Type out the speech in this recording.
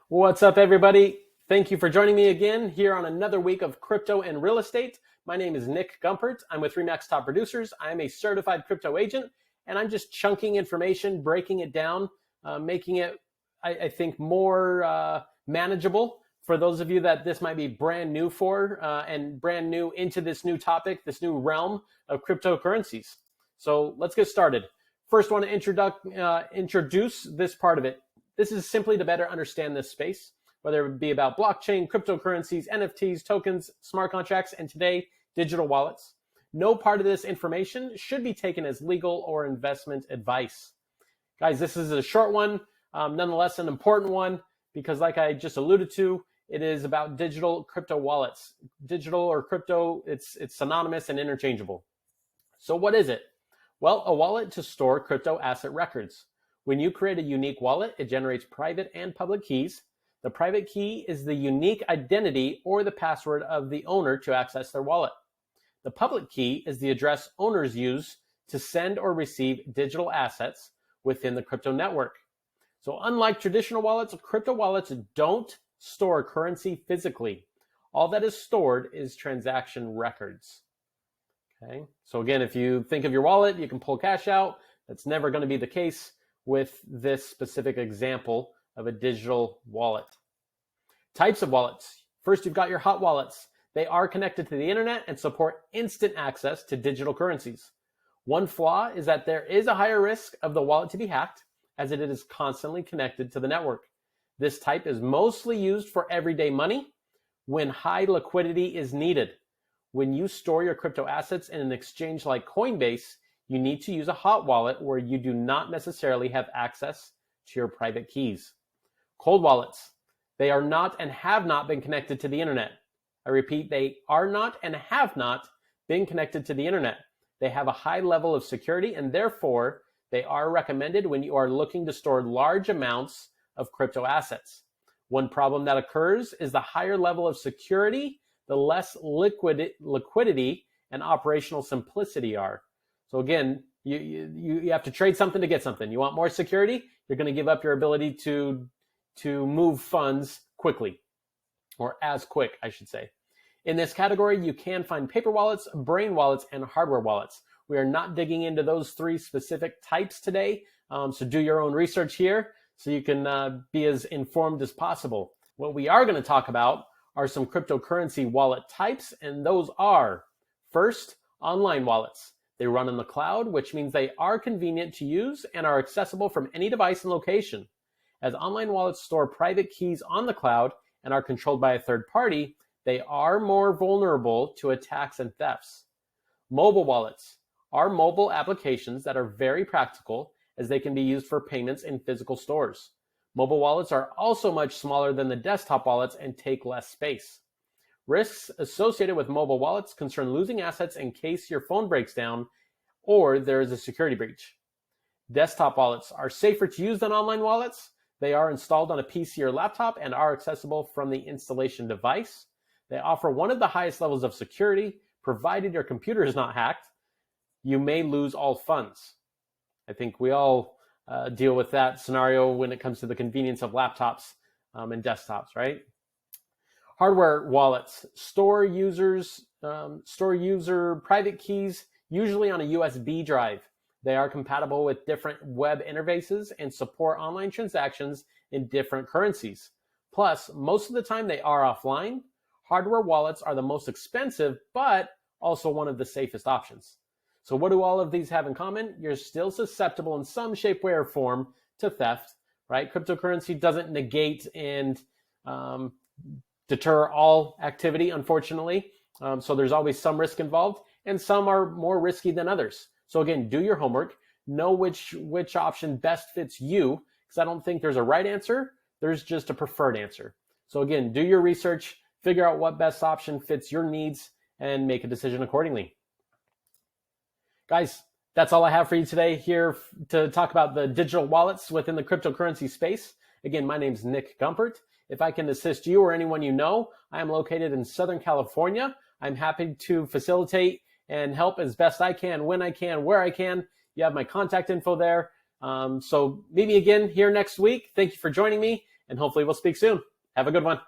What's up, everybody? Thank you for joining me again here on another week of crypto and real estate. My name is Nick Gumpert. I'm with Remax Top Producers. I'm a certified crypto agent, and I'm just chunking information, breaking it down, making it, I think, more manageable for those of you that this might be brand new for and brand new into this new topic, this new realm of cryptocurrencies. So let's get started. First, I want to introduce this part of it. This is simply to better understand this space, whether it be about blockchain, cryptocurrencies, NFTs, tokens, smart contracts, and today, digital wallets. No part of this information should be taken as legal or investment advice. Guys, this is a short one, nonetheless an important one, because like I just alluded to, it is about digital crypto wallets. Digital or crypto, it's synonymous and interchangeable. So what is it? Well, a wallet to store crypto asset records. When you create a unique wallet, it generates private and public keys. The private key is the unique identity or the password of the owner to access their wallet. The public key is the address owners use to send or receive digital assets within the crypto network. So unlike traditional wallets, crypto wallets don't store currency physically. All that is stored is transaction records. Okay. So again, if you think of your wallet, you can pull cash out. That's never going to be the case with this specific example of a digital wallet. Types of wallets. First, you've got your hot wallets. They are connected to the internet and support instant access to digital currencies. One flaw is that there is a higher risk of the wallet to be hacked as it is constantly connected to the network. This type is mostly used for everyday money when high liquidity is needed. When you store your crypto assets in an exchange like Coinbase, you need to use a hot wallet where you do not necessarily have access to your private keys. Cold wallets. They are not and have not been connected to the internet. I repeat, they are not and have not been connected to the internet. They have a high level of security and therefore they are recommended when you are looking to store large amounts of crypto assets. One problem that occurs is the higher level of security, the less liquidity and operational simplicity are. So again, you have to trade something to get something. You want more security, you're going to give up your ability to move funds quickly, or as quick, I should say. In this category, you can find paper wallets, brain wallets, and hardware wallets. We are not digging into those three specific types today, so do your own research here so you can be as informed as possible. What we are going to talk about are some cryptocurrency wallet types, and those are, first, online wallets. They run in the cloud, which means they are convenient to use and are accessible from any device and location. As online wallets store private keys on the cloud and are controlled by a third party, they are more vulnerable to attacks and thefts. Mobile wallets are mobile applications that are very practical as they can be used for payments in physical stores. Mobile wallets are also much smaller than the desktop wallets and take less space. Risks associated with mobile wallets concern losing assets in case your phone breaks down or there is a security breach. Desktop wallets are safer to use than online wallets. They are installed on a PC or laptop and are accessible from the installation device. They offer one of the highest levels of security, provided your computer is not hacked. You may lose all funds. I think we all deal with that scenario when it comes to the convenience of laptops and desktops, right? Hardware wallets store user private keys, usually on a USB drive. They are compatible with different web interfaces and support online transactions in different currencies. Plus, most of the time they are offline. Hardware wallets are the most expensive, but also one of the safest options. So what do all of these have in common? You're still susceptible in some shape, way, or form to theft, right? Cryptocurrency doesn't negate and deter all activity, unfortunately. So there's always some risk involved, and some are more risky than others. So again, do your homework, know which option best fits you, because I don't think there's a right answer. There's just a preferred answer. So again, do your research, figure out what best option fits your needs, and make a decision accordingly. Guys, that's all I have for you today here to talk about the digital wallets within the cryptocurrency space. Again, my name is Nick Gumpert. If I can assist you or anyone you know, I am located in Southern California. I'm happy to facilitate and help as best I can, when I can, where I can. You have my contact info there. So meet me again here next week. Thank you for joining me. and hopefully we'll speak soon. Have a good one.